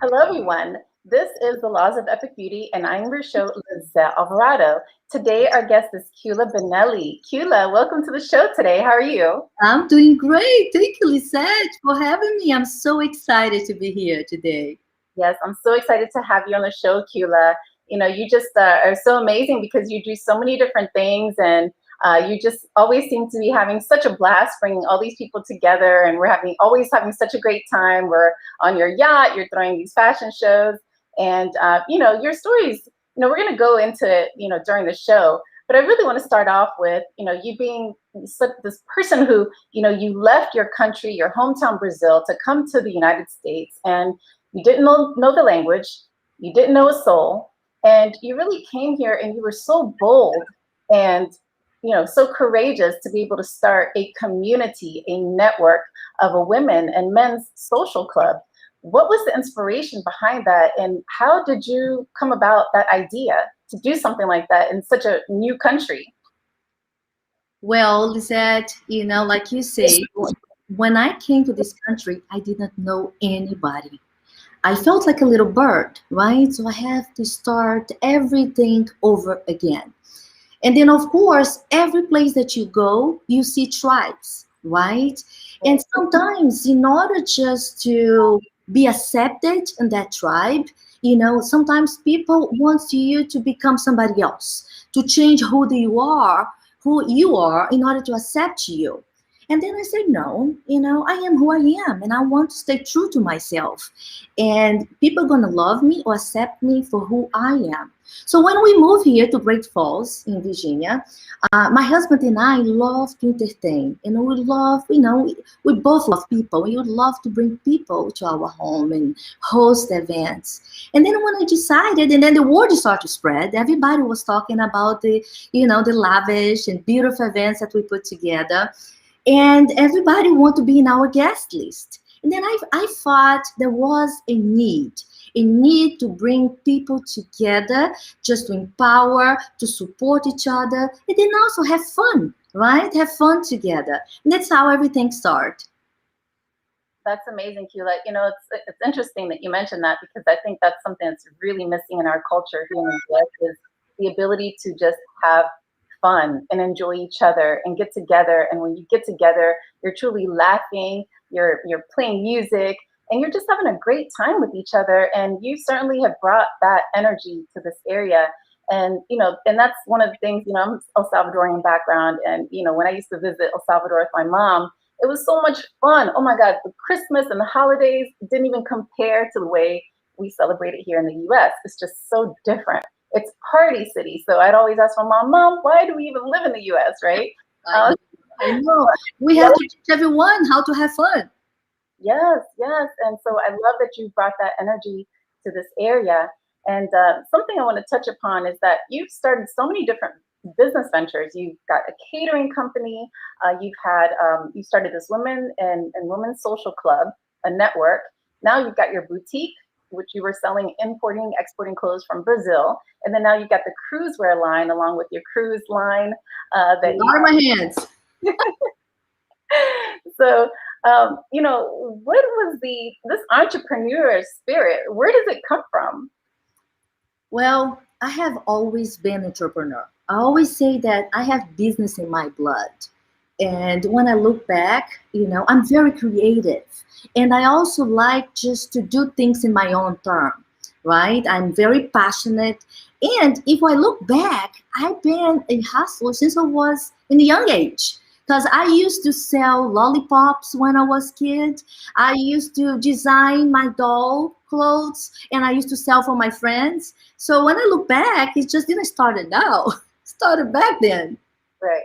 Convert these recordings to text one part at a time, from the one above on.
Hello, everyone. This is the Laws of Epic Beauty, and I'm your show, Lizeth Alvarado. Today, our guest is Keula Binelly. Keula, welcome to the show today. How are you? I'm doing great. Thank you, Lizeth, for having me. I'm so excited to be here today. Yes, I'm so excited to have you on the show, Keula. You know, you just are so amazing because you do so many different things, and you just always seem to be having such a blast bringing all these people together, and we're always having such a great time. We're on your yacht, you're throwing these fashion shows, and your stories. We're going to go into it, during the show. But I really want to start off with, you being this person who, you left your country, your hometown Brazil, to come to the United States, and you didn't know the language, you didn't know a soul, and you really came here and you were so bold and so courageous to be able to start a community, a network of a women and men's social club. What was the inspiration behind that, and how did you come about that idea to do something like that in such a new country? Well, Lizette, like you say, when I came to this country, I didn't know anybody. I felt like a little bird, right? So I have to start everything over again. And then, of course, every place that you go, you see tribes, right? And sometimes, in order just to be accepted in that tribe, sometimes people want you to become somebody else, to change who you are in order to accept you. And then I said, no, I am who I am, and I want to stay true to myself. And people are going to love me or accept me for who I am. So when we moved here to Great Falls in Virginia, my husband and I love to entertain, and we love, we both love people. We would love to bring people to our home and host events. And then when I decided, and then the word started to spread, everybody was talking about the lavish and beautiful events that we put together, and everybody wanted to be in our guest list. And then I thought there was a need to bring people together, just to empower, to support each other, and then also have fun, right? Have fun together. And that's how everything started. That's amazing, Keula. It's interesting that you mentioned that, because I think that's something that's really missing in our culture here in the US, is the ability to just have fun and enjoy each other and get together. And when you get together, you're truly laughing, you're playing music, and you're just having a great time with each other. And you certainly have brought that energy to this area. And that's one of the things, I'm El Salvadorian background. And, when I used to visit El Salvador with my mom, it was so much fun. Oh my God, the Christmas and the holidays didn't even compare to the way we celebrate it here in the US. It's just so different. It's party city. So I'd always ask my mom, why do we even live in the US, right? I know. I know. We have to teach everyone how to have fun. Yes, yes. And so I love that you brought that energy to this area. And something I want to touch upon is that you've started so many different business ventures. You've got a catering company. You started this women and women's social club, a network. Now you've got your boutique, which you were selling, importing, exporting clothes from Brazil. And then now you've got the cruise wear line along with your cruise line. That are my hands. So, what was this entrepreneur spirit? Where does it come from? Well, I have always been an entrepreneur. I always say that I have business in my blood. And when I look back, I'm very creative. And I also like just to do things in my own term, right? I'm very passionate. And if I look back, I've been a hustler since I was in a young age. Because I used to sell lollipops when I was a kid. I used to design my doll clothes, and I used to sell for my friends. So when I look back, it just didn't start it now. It started back then. Right.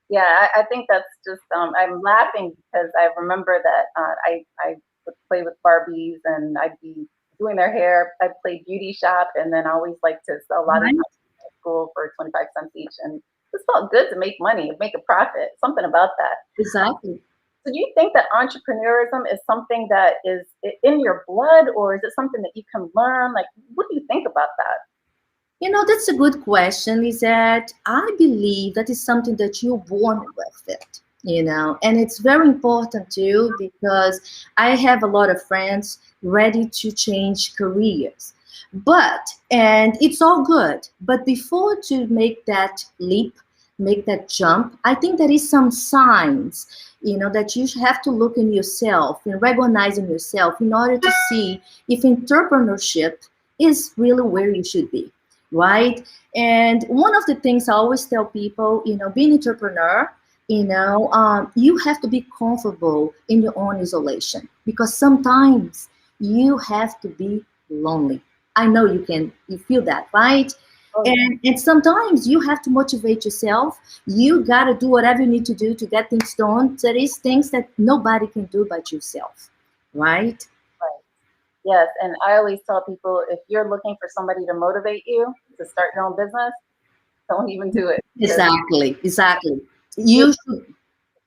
Yeah, I think that's just, I'm laughing because I remember that I would play with Barbies, and I'd be doing their hair. I'd play beauty shop, and then I always like to sell a lot of Right? stuff at school for 25 cents each. And it felt good to make money, make a profit, something about that. Exactly. So do you think that entrepreneurism is something that is in your blood, or is it something that you can learn? Like, what do you think about that? That's a good question, is that I believe that is something that you're born with it. And it's very important too, because I have a lot of friends ready to change careers. And it's all good. But before to make that leap, make that jump, I think there is some signs, that you have to look in yourself and recognize in yourself in order to see if entrepreneurship is really where you should be, right? And one of the things I always tell people, being an entrepreneur, you have to be comfortable in your own isolation, because sometimes you have to be lonely. I know you feel that, right? Oh, yeah. And sometimes you have to motivate yourself. You got to do whatever you need to do to get things done. There is things that nobody can do but yourself, right? Right. Yes, and I always tell people, if you're looking for somebody to motivate you to start your own business, don't even do it. Exactly. You You should.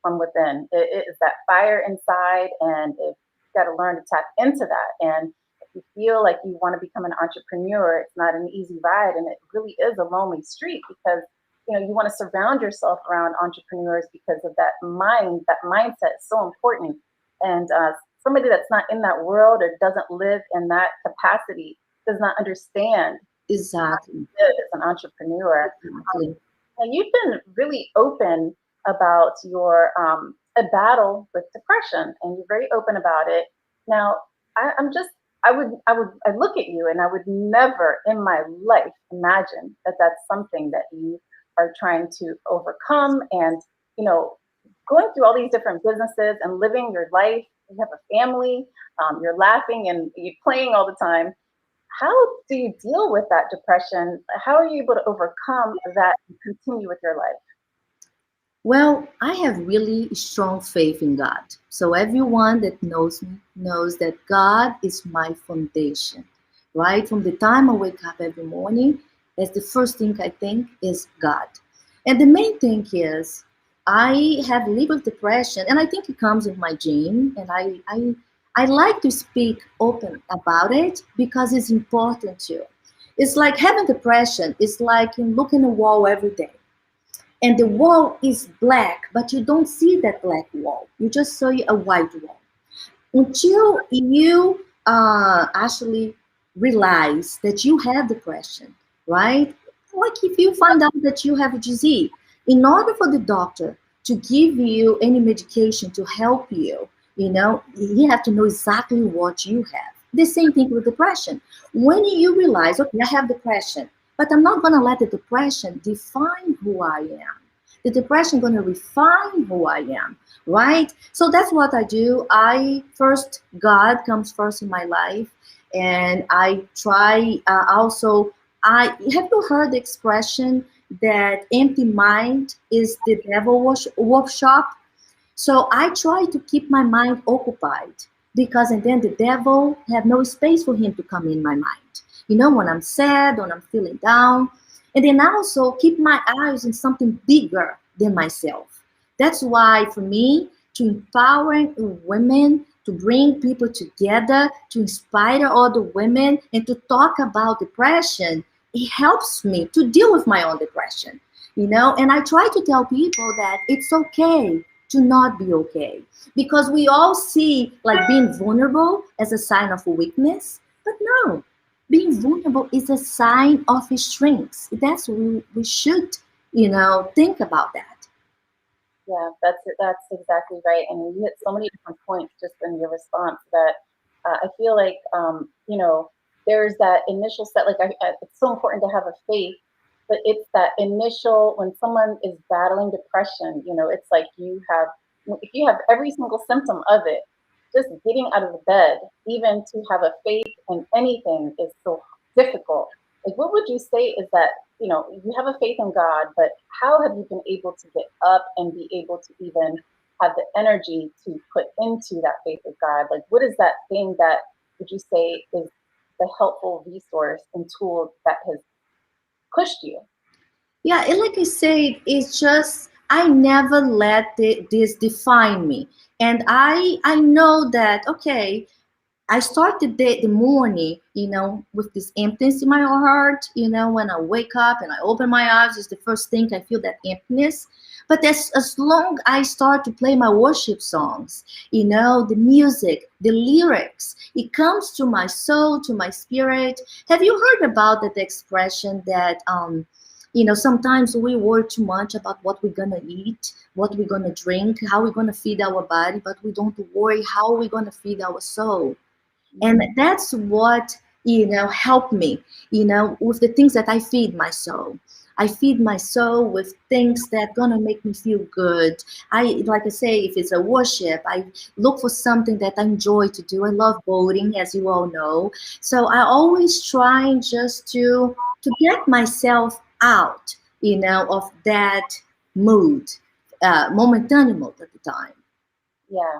from within. It is that fire inside, and you've got to learn to tap into that. And if you feel like you want to become an entrepreneur, it's not an easy ride, and it really is a lonely street, because you want to surround yourself around entrepreneurs, because of that mindset is so important. And somebody that's not in that world or doesn't live in that capacity does not understand Exactly. it as an entrepreneur. Exactly. And you've been really open about your a battle with depression, and you're very open about it. Now, I'm just, I look at you, and I would never in my life imagine that that's something that you are trying to overcome. And you know, going through all these different businesses and living your life. You have a family. You're laughing and you're playing all the time. How do you deal with that depression? How are you able to overcome that and continue with your life? Well, I have really strong faith in God. So everyone that knows me knows that God is my foundation, right? From the time I wake up every morning, that's the first thing I think is God. And the main thing is I have little depression, and I think it comes in my gene, and I like to speak open about it because it's important too. It's like having depression. It's like looking at a wall every day, and the wall is black, but you don't see that black wall. You just see a white wall until you actually realize that you have depression, right? Like if you find out that you have a disease, in order for the doctor to give you any medication to help you, you have to know exactly what you have. The same thing with depression. When you realize, okay, I have depression, but I'm not going to let the depression define who I am. The depression going to refine who I am, right? So that's what I do. God comes first in my life, and I try also. I have you heard the expression that empty mind is the devil workshop? So I try to keep my mind occupied, because and then the devil have no space for him to come in my mind. When I'm sad, when I'm feeling down, and then I also keep my eyes on something bigger than myself. That's why for me, to empower women, to bring people together, to inspire other women, and to talk about depression, it helps me to deal with my own depression. And I try to tell people that it's okay to not be okay, because we all see like being vulnerable as a sign of weakness, but no, being vulnerable is a sign of strength. That's we should think about that. Yeah, that's exactly right. And you hit so many different points just in your response that I feel like there's that initial set. Like it's so important to have a faith, but it's that initial when someone is battling depression. It's like if you have every single symptom of it, just getting out of the bed, even to have a faith in anything, is so difficult. Like, what would you say is that, you have a faith in God, but how have you been able to get up and be able to even have the energy to put into that faith of God? Like, what is that thing that would you say is the helpful resource and tool that has pushed you? Yeah, and like I said, it's just I never let this define me, and I know that okay. I started the morning, with this emptiness in my heart. When I wake up and I open my eyes, it's the first thing I feel that emptiness. But as long I start to play my worship songs, the music, the lyrics, it comes to my soul, to my spirit. Have you heard about that expression that sometimes we worry too much about what we're gonna eat, what we're gonna drink, how we're gonna feed our body, but we don't worry how we're gonna feed our soul. And that's what helped me with the things that I feed my soul. I feed my soul with things that gonna make me feel good. Like I say, if it's a worship, I look for something that I enjoy to do. I love boating, as you all know. So I always try just to get myself out of that mood, momentary mood at the time. Yeah.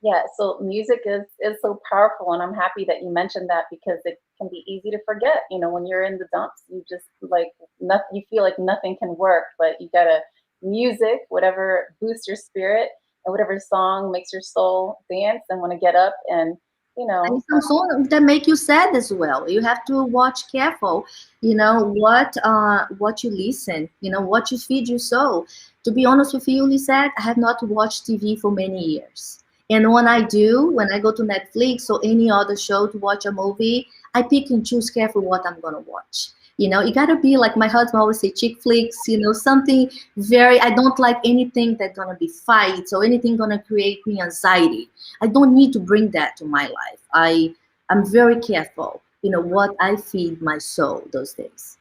Yeah, so music is so powerful, and I'm happy that you mentioned that because it can be easy to forget. When you're in the dumps, you just like nothing. You feel like nothing can work, but you gotta music, whatever boosts your spirit, and whatever song makes your soul dance and want to get up. And you And know, some songs that make you sad as well. You have to watch careful, what you listen, what you feed your soul. To be honest with you, Lisette, I have not watched TV for many years. And when I do, when I go to Netflix or any other show to watch a movie, I pick and choose careful what I'm gonna watch. It gotta be like my husband always say, chick flicks, something very, I don't like anything that's gonna be fights or anything gonna create me anxiety. I don't need to bring that to my life. I'm very careful, what I feed my soul those days.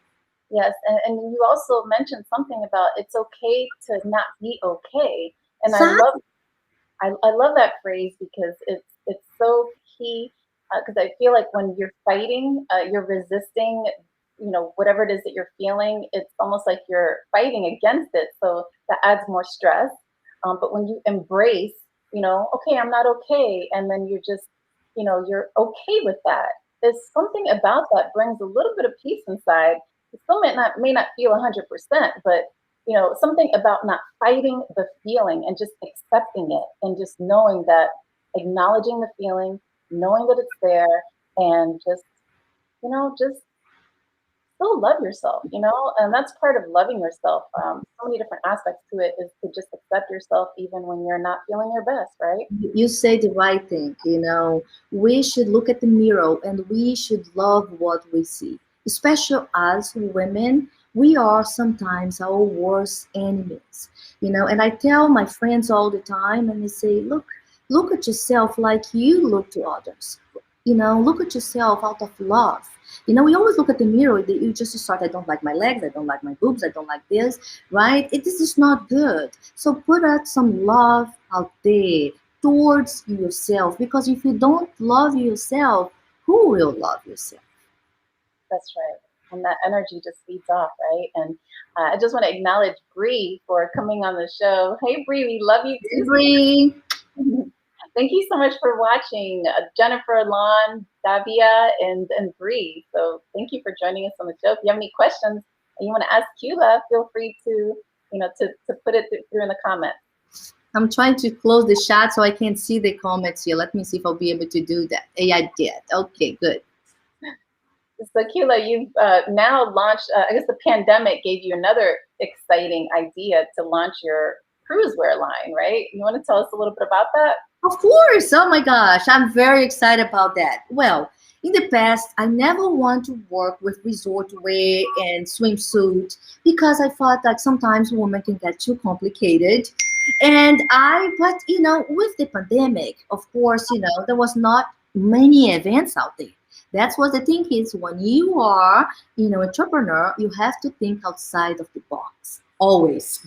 yes, and you also mentioned something about it's okay to not be okay, and I So love I love that phrase because it's so key because I feel like when you're fighting, you're resisting, whatever it is that you're feeling. It's almost like you're fighting against it, so that adds more stress. But when you embrace, okay, I'm not okay, and then you're just, you're okay with that. There's something about that brings a little bit of peace inside. It still may not feel 100%, but something about not fighting the feeling and just accepting it and just knowing that, acknowledging the feeling, knowing that it's there, and just still love yourself, and that's part of loving yourself. So many different aspects to it is to just accept yourself even when you're not feeling your best, right? you say the right thing. We should look at the mirror and we should love what we see. Especially as women, we are sometimes our worst enemies. And I tell my friends all the time, and they say, look at yourself like you look to others. Look at yourself out of love. We always look at the mirror. You just start, I don't like my legs, I don't like my boobs, I don't like this, right? This is not good. So put out some love out there towards yourself, because if you don't love yourself, who will love yourself? That's right. And that energy just feeds off, right? And I just want to acknowledge Bree for coming on the show. Hey, Bree, we love you Bree. too. Thank you so much for watching, Jennifer, Lon, Davia, and Bree. So thank you for joining us on the show. If you have any questions and you want to ask Keula, feel free to, to put it through in the comments. I'm trying to close the chat so I can see the comments here. Let me see if I'll be able to do that. Hey, I did. Okay, good. So Keula, you've now launched, I guess the pandemic gave you another exciting idea to launch your cruise wear line, right? You want to tell us a little bit about that? Of course. Oh my gosh. I'm very excited about that. Well, in the past, I never want to work with resort wear and swimsuit because I thought that sometimes women can get too complicated. But with the pandemic, of course, there was not many events out there. That's what the thing is. When you are, entrepreneur, you have to think outside of the box. Always,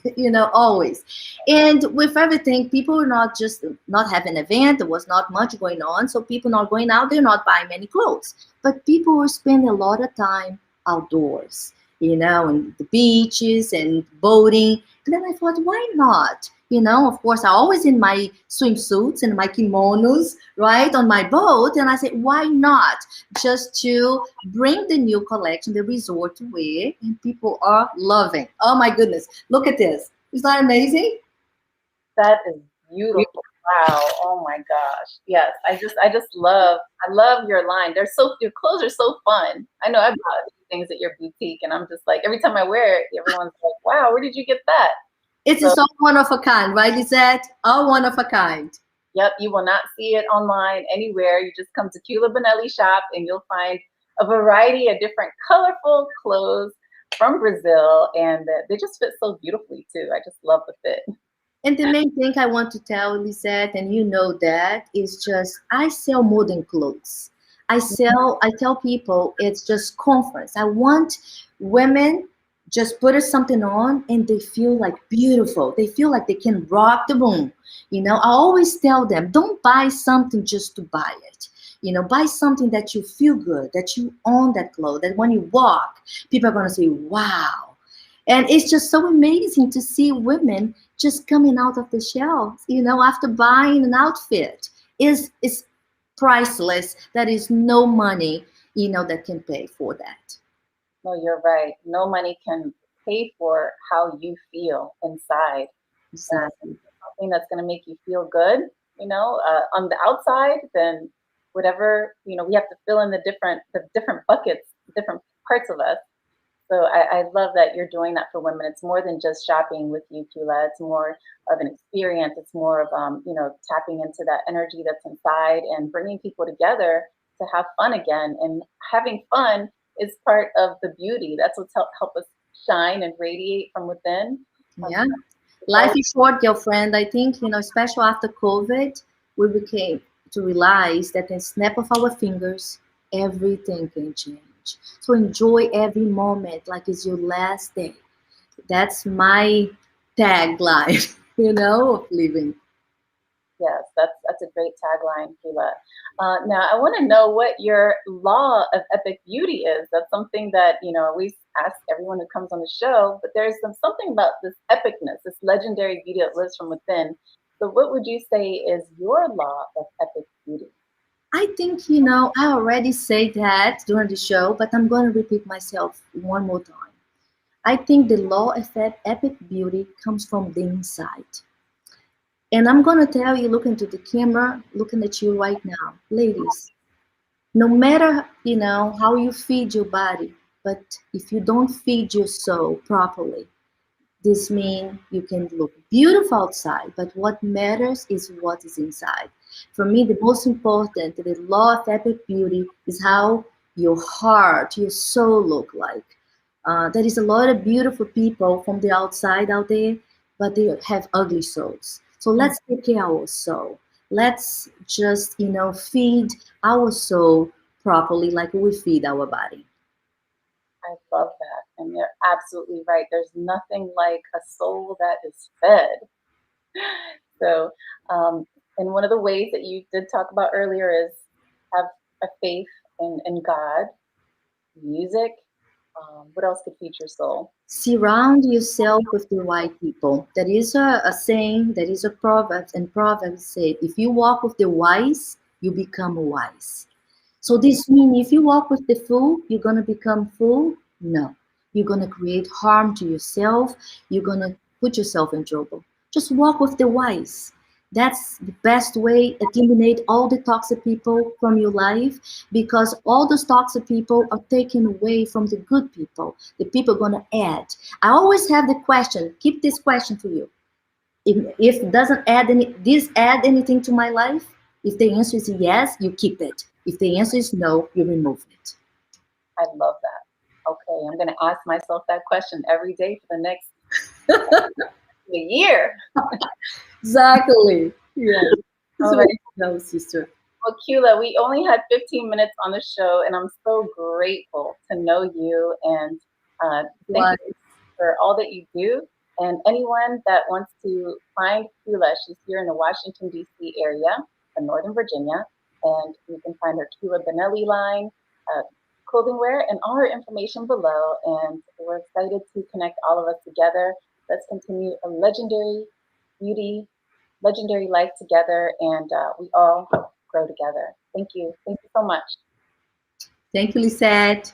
always. And with everything, people are not just not having an event. There was not much going on, so people not going out. They're not buying many clothes. But people were spending a lot of time outdoors, and the beaches and boating. And then I thought, why not? Of course, I always in my swimsuits and my kimonos, right, on my boat. And I said, why not just to bring the new collection, the resort wear, and people are loving. Oh my goodness, look at this. Is that amazing? That is beautiful. Wow. Oh my gosh. Yes. I love your line. Your clothes are so fun. I know I bought a few things at your boutique and I'm just like, every time I wear it, everyone's like, wow, where did you get that? It's So, just all one of a kind, right, Lizeth? All one of a kind. yep, you will not see it online anywhere. You just come to Keula Binelly shop and you'll find a variety of different colorful clothes from Brazil, and they just fit so beautifully too. I just love the fit. And the main thing I want to tell Lisette, and you know that, is just I sell more than clothes. I tell people it's just conference. I want women just put something on and they feel like beautiful. They feel like they can rock the room. I always tell them, don't buy something just to buy it. Buy something that you feel good, that you own that clothes, that when you walk, people are going to say, wow. And it's just so amazing to see women just coming out of the shelves, after buying an outfit is priceless. That is no money, that can pay for that. No, you're right. No money can pay for how you feel inside. And Exactly. something that's going to make you feel good, on the outside, then whatever, we have to fill in the different buckets, different parts of us. So I love that you're doing that for women. It's more than just shopping with you, Keula. It's more of an experience. It's more of, tapping into that energy that's inside and bringing people together to have fun again. And having fun is part of the beauty. That's what's help us shine and radiate from within. Um, Yeah. it's Life always is short, girlfriend. I think, especially after COVID, we became to realize that in snap of our fingers, everything can change. So enjoy every moment like it's your last day. That's my tagline, of living. Yes, that's a great tagline, Keela. Now, I want to know what your law of epic beauty is. That's something that we ask everyone who comes on the show. But there's something about this epicness, this legendary beauty that lives from within. So, what would you say is your law of epic beauty? I think, I already said that during the show, but I'm going to repeat myself one more time. I think the law of epic beauty comes from the inside. And I'm going to tell you, looking to the camera, looking at you right now, ladies, no matter, how you feed your body, but if you don't feed your soul properly, this means you can look beautiful outside, but what matters is what is inside. For me, the most important, the law of epic beauty is how your heart, your soul look like. There is a lot of beautiful people from the outside out there, but they have ugly souls. So let's take care of our soul. Let's just, feed our soul properly like we feed our body. I love that. And you're absolutely right. There's nothing like a soul that is fed. So, and one of the ways that you did talk about earlier is have a faith in God, music. What else could feed your soul? Surround yourself with the right people. There is a saying, there is a proverb, and Proverbs say, if you walk with the wise, you become wise. So this means if you walk with the fool, you're gonna become fool? No. You're gonna create harm to yourself. You're gonna put yourself in trouble. Just walk with the wise. That's the best way. Eliminate all the toxic people from your life because all those toxic people are taken away from the good people. The people gonna add. I always have the question. Keep this question for you. If it doesn't add anything to my life, if the answer is yes, you keep it. If the answer is no, you remove it. I love that. Okay, I'm going to ask myself that question every day for the next year. Exactly. Yeah. That's All what right. you know, sister. Well, Keula, we only had 15 minutes on the show, and I'm so grateful to know you. And thank Why? you for all that you do. And anyone that wants to find Keula, she's here in the Washington, D.C. area in Northern Virginia. And you can find her Keula Binelly line, clothing wear, and all her information below. And we're excited to connect all of us together. Let's continue a beauty, legendary life together, and we all grow together. Thank you. Thank you so much. Thank you, Lisette.